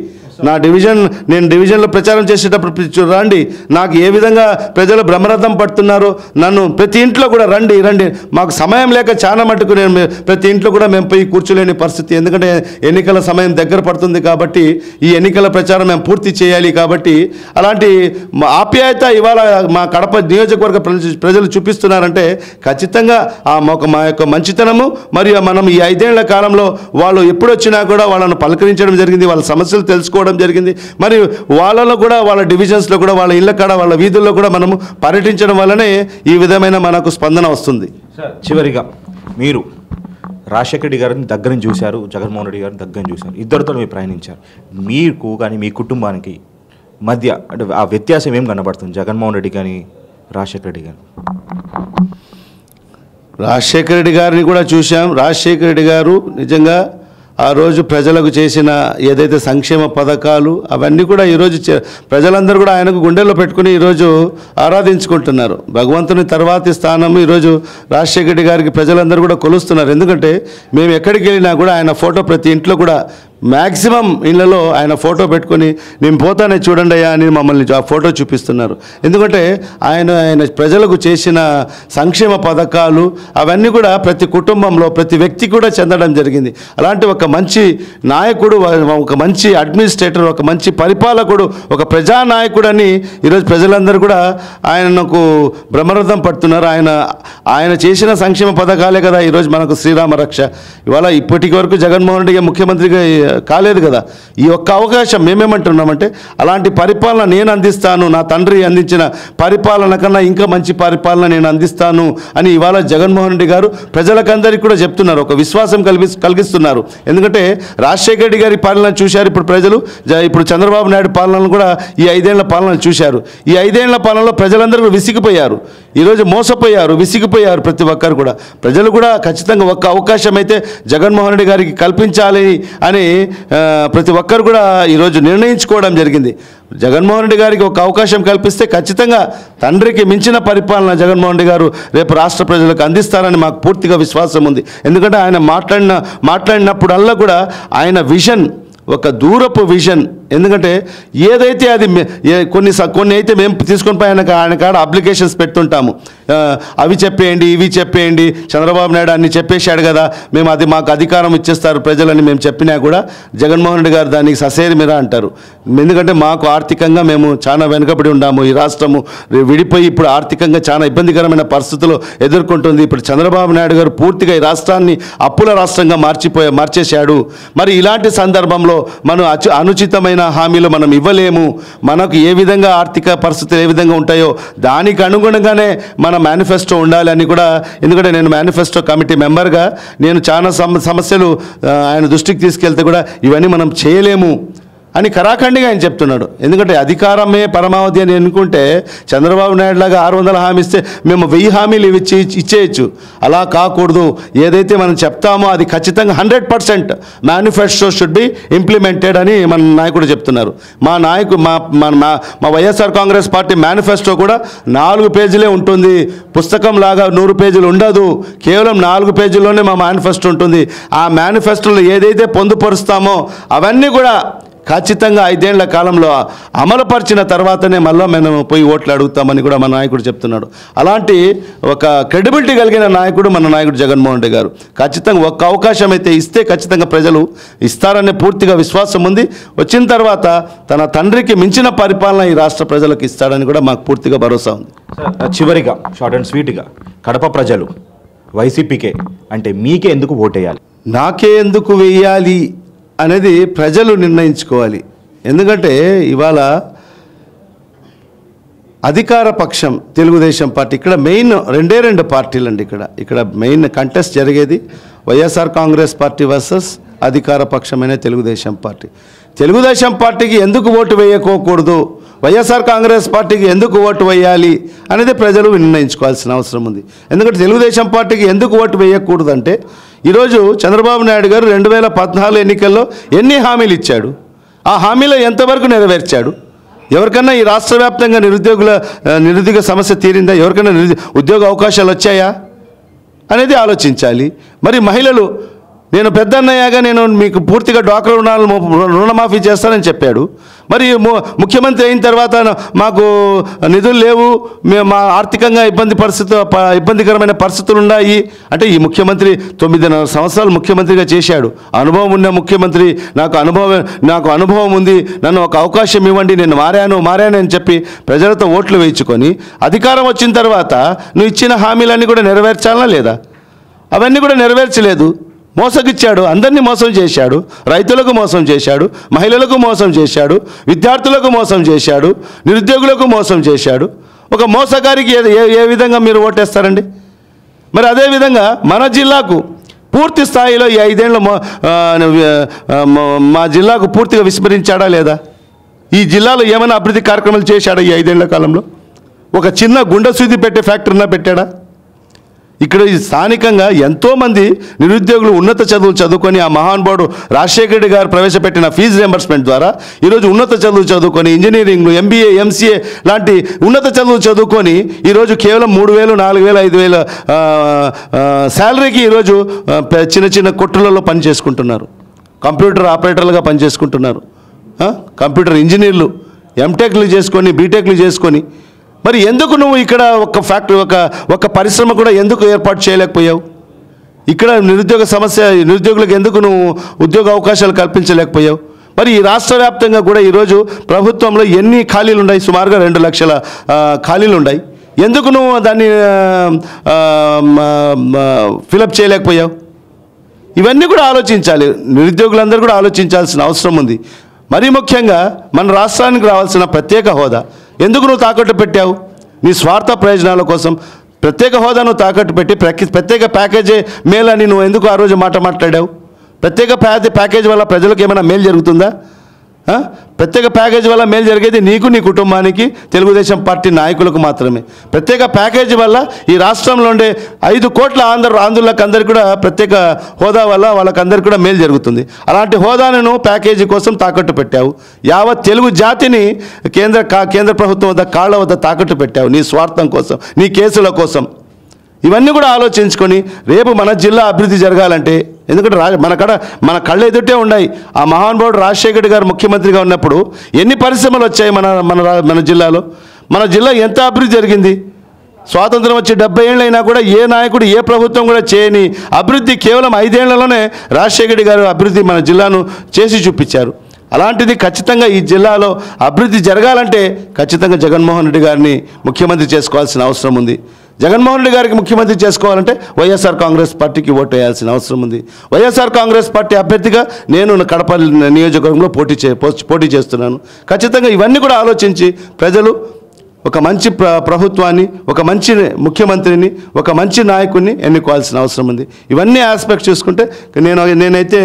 నేను డివిజన్లో ప్రచారం చేసేటప్పుడు రండి, నాకు ఏ విధంగా ప్రజలు బ్రహ్మరథం పడుతున్నారో నన్ను ప్రతి ఇంట్లో కూడా రండి. మాకు సమయం లేక చాలా మటుకు నేను ప్రతి ఇంట్లో కూడా మేము పోయి కూర్చోలేని పరిస్థితి. ఎందుకంటే ఎన్నికల సమయం దగ్గర పడుతుంది కాబట్టి ఈ ఎన్నికల ప్రచారం మేము పూర్తి చేయాలి. కాబట్టి అలాంటి ఆప్యాయత ఇవాళ మా కడప నియోజకవర్గ ప్రజలు చూపిస్తున్నారంటే ఖచ్చితంగా మా యొక్క మంచితనము మరియు మనం ఈ 5 ఏళ్ల కాలంలో వాళ్ళు ఎప్పుడు వచ్చినా కూడా వాళ్ళను పలకరించడం జరిగింది, వాళ్ళ సమస్యలు తెలుసుకోవడం జరిగింది. మరి వాళ్ళలో కూడా వాళ్ళ డివిజన్స్లో కూడా వాళ్ళ ఇళ్ళ కాడ వాళ్ళ వీధుల్లో కూడా మనము పర్యటించడం వల్లనే ఈ విధమైన మనకు స్పందన వస్తుంది. చివరిగా మీరు రాజశేఖర రెడ్డి గారిని దగ్గర చూశారు, జగన్మోహన్ రెడ్డి గారిని దగ్గర చూశారు, ఇద్దరితో మీరు ప్రయాణించారు. మీకు కానీ మీ కుటుంబానికి మధ్య అంటే ఆ వ్యత్యాసం ఏం కనబడుతుంది జగన్మోహన్ రెడ్డి కానీ రాజశేఖర రెడ్డి గారు? రాజశేఖర రెడ్డి గారిని కూడా చూశాం. రాజశేఖర రెడ్డి గారు నిజంగా ఆ రోజు ప్రజలకు చేసిన ఏదైతే సంక్షేమ పథకాలు అవన్నీ కూడా ఈరోజు ప్రజలందరూ కూడా ఆయనకు గుండెల్లో పెట్టుకుని ఈరోజు ఆరాధించుకుంటున్నారు. భగవంతుని తర్వాతి స్థానం ఈరోజు రాజశేఖర రెడ్డి గారికి ప్రజలందరూ కూడా కొలుస్తున్నారు. ఎందుకంటే మేము ఎక్కడికి వెళ్ళినా కూడా ఆయన ఫోటో ప్రతి ఇంట్లో కూడా మ్యాక్సిమం ఇళ్లలో ఆయన ఫోటో పెట్టుకొని నేను పోతానే చూడండి అయ్యా అని మమ్మల్ని ఆ ఫోటో చూపిస్తున్నారు. ఎందుకంటే ఆయన ప్రజలకు చేసిన సంక్షేమ పథకాలు అవన్నీ కూడా ప్రతి కుటుంబంలో ప్రతి వ్యక్తి కూడా చెందడం జరిగింది. అలాంటి ఒక మంచి నాయకుడు, ఒక మంచి అడ్మినిస్ట్రేటర్, ఒక మంచి పరిపాలకుడు, ఒక ప్రజానాయకుడు అని ఈరోజు ప్రజలందరూ కూడా ఆయనకు బ్రహ్మరథం పడుతున్నారు. ఆయన చేసిన సంక్షేమ పథకాలే కదా ఈరోజు మనకు శ్రీరామ రక్ష. ఇవాళ ఇప్పటికి వరకు జగన్మోహన్ రెడ్డి ముఖ్యమంత్రిగా కాలేదు కదా. ఈ ఒక్క అవకాశం మేమేమంటున్నామంటే అలాంటి పరిపాలన నేను అందిస్తాను, నా తండ్రి అందించిన పరిపాలన కన్నా ఇంకా మంచి పరిపాలన నేను అందిస్తాను అని ఇవాళ జగన్మోహన్ రెడ్డి గారు ప్రజలకందరికీ కూడా చెప్తున్నారు, ఒక విశ్వాసం కలిగిస్తున్నారు. ఎందుకంటే రాజశేఖర రెడ్డి గారి పాలన చూశారు ఇప్పుడు ప్రజలు, ఇప్పుడు చంద్రబాబు నాయుడు పాలనను కూడా ఈ 5 ఏళ్ల పాలన చూశారు. ఈ 5 ఏళ్ల పాలనలో ప్రజలందరూ విసిగిపోయారు, ఈరోజు మోసపోయారు, విసిగిపోయారు ప్రతి ఒక్కరు కూడా. ప్రజలు కూడా ఖచ్చితంగా ఒక్క అవకాశం అయితే జగన్మోహన్ రెడ్డి గారికి కల్పించాలి అని ప్రతి ఒక్కరు కూడా ఈరోజు నిర్ణయించుకోవడం జరిగింది. జగన్మోహన్ రెడ్డి గారికి ఒక అవకాశం కల్పిస్తే ఖచ్చితంగా తండ్రికి మించిన పరిపాలన జగన్మోహన్ రెడ్డి గారు రేపు రాష్ట్ర ప్రజలకు అందిస్తారని మాకు పూర్తిగా విశ్వాసం ఉంది. ఎందుకంటే ఆయన మాట్లాడినప్పుడల్లా కూడా ఆయన విజన్ ఒక దూరపు విజన్. ఎందుకంటే ఏదైతే అది కొన్ని అయితే మేము తీసుకొని పోయి ఆయన కాడ అప్లికేషన్స్ పెడుతుంటాము, అవి చెప్పేయండి ఇవి చెప్పేయండి, చంద్రబాబు నాయుడు అన్ని చెప్పేశాడు కదా, మేము అది మాకు అధికారం ఇచ్చేస్తారు ప్రజలని మేము చెప్పినా కూడా జగన్మోహన్ రెడ్డి గారు దానికి ససేరి మీరా అంటారు. ఎందుకంటే మాకు ఆర్థికంగా మేము చాలా వెనుకబడి ఉన్నాము, ఈ రాష్ట్రము విడిపోయి ఇప్పుడు ఆర్థికంగా చాలా ఇబ్బందికరమైన పరిస్థితులు ఎదుర్కొంటుంది. ఇప్పుడు చంద్రబాబు నాయుడు గారు పూర్తిగా ఈ రాష్ట్రాన్ని అప్పుల రాష్ట్రంగా మార్చేశాడు. మరి ఇలాంటి సందర్భంలో మనం అనుచితమైన హామీలు మనం ఇవ్వలేము. మనకు ఏ విధంగా ఆర్థిక పరిస్థితులు ఏ విధంగా ఉంటాయో దానికి అనుగుణంగానే మన మేనిఫెస్టో ఉండాలి అని కూడా. ఎందుకంటే నేను మేనిఫెస్టో కమిటీ మెంబర్గా నేను చాలా సమస్యలు ఆయన దృష్టికి తీసుకెళ్తే కూడా ఇవన్నీ మనం చేయలేము అని కరాఖండిగా ఆయన చెప్తున్నాడు. ఎందుకంటే అధికారమే పరమావధి అని అనుకుంటే చంద్రబాబు నాయుడు లాగా 600 హామీ ఇస్తే మేము 1000 హామీలు ఇచ్చేయచ్చు. అలా కాకూడదు. ఏదైతే మనం చెప్తామో అది ఖచ్చితంగా 100% మేనిఫెస్టో షుడ్ బి ఇంప్లిమెంటెడ్ అని మన నాయకుడు చెప్తున్నారు. మా వైఎస్ఆర్ కాంగ్రెస్ పార్టీ మేనిఫెస్టో కూడా 4 పేజీలే ఉంటుంది. పుస్తకం లాగా 100 పేజీలు ఉండదు. కేవలం 4 పేజీల్లోనే మా మేనిఫెస్టో ఉంటుంది. ఆ మేనిఫెస్టోలో ఏదైతే పొందుపరుస్తామో అవన్నీ కూడా ఖచ్చితంగా 5 ఏళ్ల కాలంలో అమలుపరిచిన తర్వాతనే మళ్ళీ మేము పోయి ఓట్లు అడుగుతామని కూడా మన నాయకుడు చెప్తున్నాడు. అలాంటి ఒక క్రెడిబిలిటీ కలిగిన నాయకుడు మన నాయకుడు జగన్మోహన్ రెడ్డి గారు. ఖచ్చితంగా ఒక్క అవకాశం అయితే ఇస్తే ఖచ్చితంగా ప్రజలు ఇస్తారనే పూర్తిగా విశ్వాసం ఉంది. వచ్చిన తర్వాత తన తండ్రికి మించిన పరిపాలన ఈ రాష్ట్ర ప్రజలకు ఇస్తాడని కూడా మాకు పూర్తిగా భరోసా ఉంది. చివరిగా షార్ట్ అండ్ స్వీట్గా కడప ప్రజలు వైసీపీకే అంటే మీకే ఎందుకు ఓటేయాలి? నాకే ఎందుకు వేయాలి అనేది ప్రజలు నిర్ణయించుకోవాలి. ఎందుకంటే ఇవాళ అధికార పక్షం తెలుగుదేశం పార్టీ, ఇక్కడ మెయిన్ 2 పార్టీలు అండి. ఇక్కడ మెయిన్ కంటెస్ట్ జరిగేది వైఎస్ఆర్ కాంగ్రెస్ పార్టీ వర్సెస్ అధికార పక్షమైన తెలుగుదేశం పార్టీ. తెలుగుదేశం పార్టీకి ఎందుకు ఓటు వేయకోకూడదు, వైఎస్ఆర్ కాంగ్రెస్ పార్టీకి ఎందుకు ఓటు వేయాలి అనేది ప్రజలు నిర్ణయించుకోవాల్సిన అవసరం ఉంది. ఎందుకంటే తెలుగుదేశం పార్టీకి ఎందుకు ఓటు వేయకూడదంటే ఈరోజు చంద్రబాబు నాయుడు గారు 2014 ఎన్నికల్లో ఎన్ని హామీలు ఇచ్చాడు, ఆ హామీలో ఎంతవరకు నెరవేర్చాడు? ఎవరికన్నా ఈ రాష్ట్ర వ్యాప్తంగా నిరుద్యోగ సమస్య తీరిందా? ఎవరికైనా ఉద్యోగ అవకాశాలు వచ్చాయా అనేది ఆలోచించాలి. మరి మహిళలు, నేను పెద్దన్నయ్యగా నేను మీకు పూర్తిగా డ్వాక్రా రుణమాఫీ చేస్తానని చెప్పాడు. మరి ముఖ్యమంత్రి అయిన తర్వాత మాకు నిధులు లేవు, మేము మా ఆర్థికంగా ఇబ్బందికరమైన పరిస్థితులు ఉన్నాయి అంటే ఈ ముఖ్యమంత్రి 9.5 సంవత్సరాలు ముఖ్యమంత్రిగా చేశాడు. అనుభవం ఉన్న ముఖ్యమంత్రి, నాకు అనుభవం ఉంది, నన్ను ఒక అవకాశం ఇవ్వండి, నేను మారాను అని చెప్పి ప్రజలతో ఓట్లు వేయించుకొని అధికారం వచ్చిన తర్వాత నువ్వు ఇచ్చిన హామీలన్నీ కూడా నెరవేర్చాలా లేదా? అవన్నీ కూడా నెరవేర్చలేదు. మోసగిచ్చాడు, అందరినీ మోసం చేశాడు. రైతులకు మోసం చేశాడు, మహిళలకు మోసం చేశాడు, విద్యార్థులకు మోసం చేశాడు, నిరుద్యోగులకు మోసం చేశాడు. ఒక మోసగారికి ఏ విధంగా మీరు ఓటేస్తారండి? మరి అదేవిధంగా మన జిల్లాకు పూర్తి స్థాయిలో ఈ 5 ఏళ్ళ మా జిల్లాకు పూర్తిగా విస్మరించాడా లేదా? ఈ జిల్లాలో ఏమైనా అభివృద్ధి కార్యక్రమాలు చేశాడా ఈ 5 ఏళ్ల కాలంలో? ఒక చిన్న గుండె సూది పెట్టే ఫ్యాక్టరీనా పెట్టాడా? ఇక్కడ స్థానికంగా ఎంతోమంది నిరుద్యోగులు ఉన్నత చదువులు చదువుకొని ఆ మహానుభావుడు రాజశేఖర రెడ్డి గారు ప్రవేశపెట్టిన ఫీజు రియంబర్స్మెంట్ ద్వారా ఈరోజు ఉన్నత చదువులు చదువుకొని ఇంజనీరింగ్, MBA, MCA లాంటి ఉన్నత చదువులు చదువుకొని ఈరోజు కేవలం 3,000, 4,000, 5,000 శాలరీకి ఈరోజు చిన్న కొట్టులలో పని చేసుకుంటున్నారు. కంప్యూటర్ ఆపరేటర్లుగా పనిచేసుకుంటున్నారు. కంప్యూటర్ ఇంజనీర్లు, ఎంటెక్లు చేసుకొని, బీటెక్లు చేసుకొని. మరి ఎందుకు నువ్వు ఇక్కడ ఒక ఫ్యాక్టరీ, ఒక పరిశ్రమ కూడా ఎందుకు ఏర్పాటు చేయలేకపోయావు? ఇక్కడ నిరుద్యోగులకు ఎందుకు నువ్వు ఉద్యోగ అవకాశాలు కల్పించలేకపోయావు? మరి ఈ రాష్ట్ర వ్యాప్తంగా కూడా ఈరోజు ప్రభుత్వంలో ఎన్ని ఖాళీలు ఉన్నాయి? సుమారుగా 2 లక్షల ఖాళీలు ఉన్నాయి. ఎందుకు నువ్వు దాన్ని ఫిలప్ చేయలేకపోయావు? ఇవన్నీ కూడా ఆలోచించాలి. నిరుద్యోగులందరూ కూడా ఆలోచించాల్సిన అవసరం ఉంది. మరీ ముఖ్యంగా మన రాష్ట్రానికి రావాల్సిన ప్రత్యేక హోదా ఎందుకు నువ్వు తాకట్టు పెట్టావు? నీ స్వార్థ ప్రయోజనాల కోసం ప్రత్యేక హోదాను తాకట్టు పెట్టి ప్రత్యేక ప్యాకేజీ మేలని నువ్వు ఎందుకు ఆ రోజు మాట్లాడావు? ప్రత్యేక ప్యాకేజీ వల్ల ప్రజలకు ఏమైనా మేలు జరుగుతుందా? ప్రత్యేక ప్యాకేజీ వల్ల మేలు జరిగేది నీకు, నీ కుటుంబానికి, తెలుగుదేశం పార్టీ నాయకులకు మాత్రమే. ప్రత్యేక ప్యాకేజీ వల్ల ఈ రాష్ట్రంలో ఉండే 5 కోట్ల ఆంధ్రులకు అందరికీ కూడా ప్రత్యేక హోదా వల్ల వాళ్ళకందరికీ కూడా మేలు జరుగుతుంది. అలాంటి హోదాను ప్యాకేజీ కోసం తాకట్టు పెట్టావు. యావత్ తెలుగు జాతిని కేంద్ర ప్రభుత్వం వద్ద కాళ్ళ వద్ద తాకట్టు పెట్టావు నీ స్వార్థం కోసం, నీ కేసుల కోసం. ఇవన్నీ కూడా ఆలోచించుకొని రేపు మన జిల్లా అభివృద్ధి జరగాలంటే, ఎందుకంటే మన కళ్ళ ఎదుటే ఉన్నాయి. ఆ మహానుభావుడు రాజశేఖర రెడ్డి గారు ముఖ్యమంత్రిగా ఉన్నప్పుడు ఎన్ని పరిశ్రమలు వచ్చాయి మన జిల్లాలో? మన జిల్లా ఎంత అభివృద్ధి జరిగింది? స్వాతంత్రం వచ్చి 70 ఏళ్ళు అయినా కూడా ఏ నాయకుడు, ఏ ప్రభుత్వం కూడా చేయని అభివృద్ధి కేవలం 5 ఏళ్లలోనే రాజశేఖర రెడ్డి గారు అభివృద్ధి మన జిల్లాను చేసి చూపించారు. అలాంటిది ఖచ్చితంగా ఈ జిల్లాలో అభివృద్ధి జరగాలంటే ఖచ్చితంగా జగన్మోహన్ రెడ్డి గారిని ముఖ్యమంత్రి చేసుకోవాల్సిన అవసరం ఉంది. జగన్మోహన్ రెడ్డి గారికి ముఖ్యమంత్రి చేసుకోవాలంటే వైఎస్ఆర్ కాంగ్రెస్ పార్టీకి ఓటు వేయాల్సిన అవసరం ఉంది. వైఎస్ఆర్ కాంగ్రెస్ పార్టీ అభ్యర్థిగా నేను కడప నియోజకవర్గంలో పోటీ చేస్తున్నాను. ఖచ్చితంగా ఇవన్నీ కూడా ఆలోచించి ప్రజలు ఒక మంచి ప్రభుత్వాన్ని, ఒక మంచి ముఖ్యమంత్రిని, ఒక మంచి నాయకుడిని ఎన్నుకోవాల్సిన అవసరం ఉంది. ఇవన్నీ ఆస్పెక్ట్స్ చూసుకుంటే నేనైతే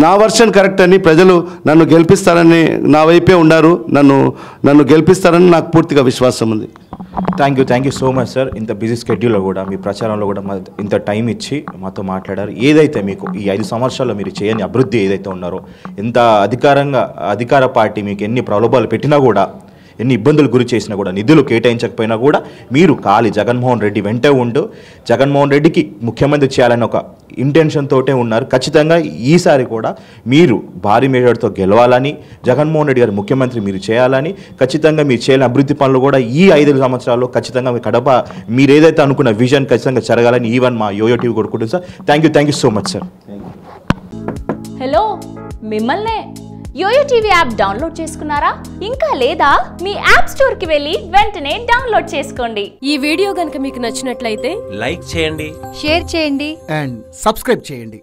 నా వర్షన్ కరెక్ట్ అని, ప్రజలు నన్ను గెలిపిస్తారని, నా వైపే ఉన్నారు, నన్ను గెలిపిస్తారని నాకు పూర్తిగా విశ్వాసం ఉంది. Thank you so much sir. ఇంత బిజీ స్కెడ్యూల్లో కూడా, మీ ప్రచారంలో కూడా ఇంత టైం ఇచ్చి మాతో మాట్లాడారు. ఏదైతే మీకు ఈ 5 సంవత్సరాల్లో మీరు చేయని అభివృద్ధి ఏదైతే ఉన్నారో, ఎంత అధికార పార్టీ మీకు ఎన్ని ప్రలోభాలు పెట్టినా కూడా, ఎన్ని ఇబ్బందులు గురి చేసినా కూడా, నిధులు కేటాయించకపోయినా కూడా మీరు జగన్మోహన్ రెడ్డి వెంటే ఉంటూ జగన్మోహన్ రెడ్డికి ముఖ్యమంత్రి చేయాలని ఒక ఇంటెన్షన్ తోటే ఉన్నారు. ఖచ్చితంగా ఈసారి కూడా మీరు భారీ మెజార్టీతో గెలవాలని, జగన్మోహన్ రెడ్డి గారు ముఖ్యమంత్రి మీరు చేయాలని, ఖచ్చితంగా మీరు చేయని అభివృద్ధి పనులు కూడా ఈ 5 సంవత్సరాల్లో ఖచ్చితంగా మీ కడప మీరు ఏదైతే అనుకున్న విజన్ ఖచ్చితంగా జరగాలని ఈవెన్ మా యోయో టీవీ కొడుకుంటుంది sir. Thank you so much sir. Hello, మిమ్మల్నే యోయో టీవీ యాప్ డౌన్లోడ్ చేసుకున్నారా? ఇంకా లేదా? మీ యాప్ స్టోర్ కి వెళ్ళి వెంటనే డౌన్లోడ్ చేసుకోండి. ఈ వీడియో గనుక మీకు నచ్చినట్లయితే లైక్ చేయండి, షేర్ చేయండి అండ్ సబ్స్క్రైబ్ చేయండి.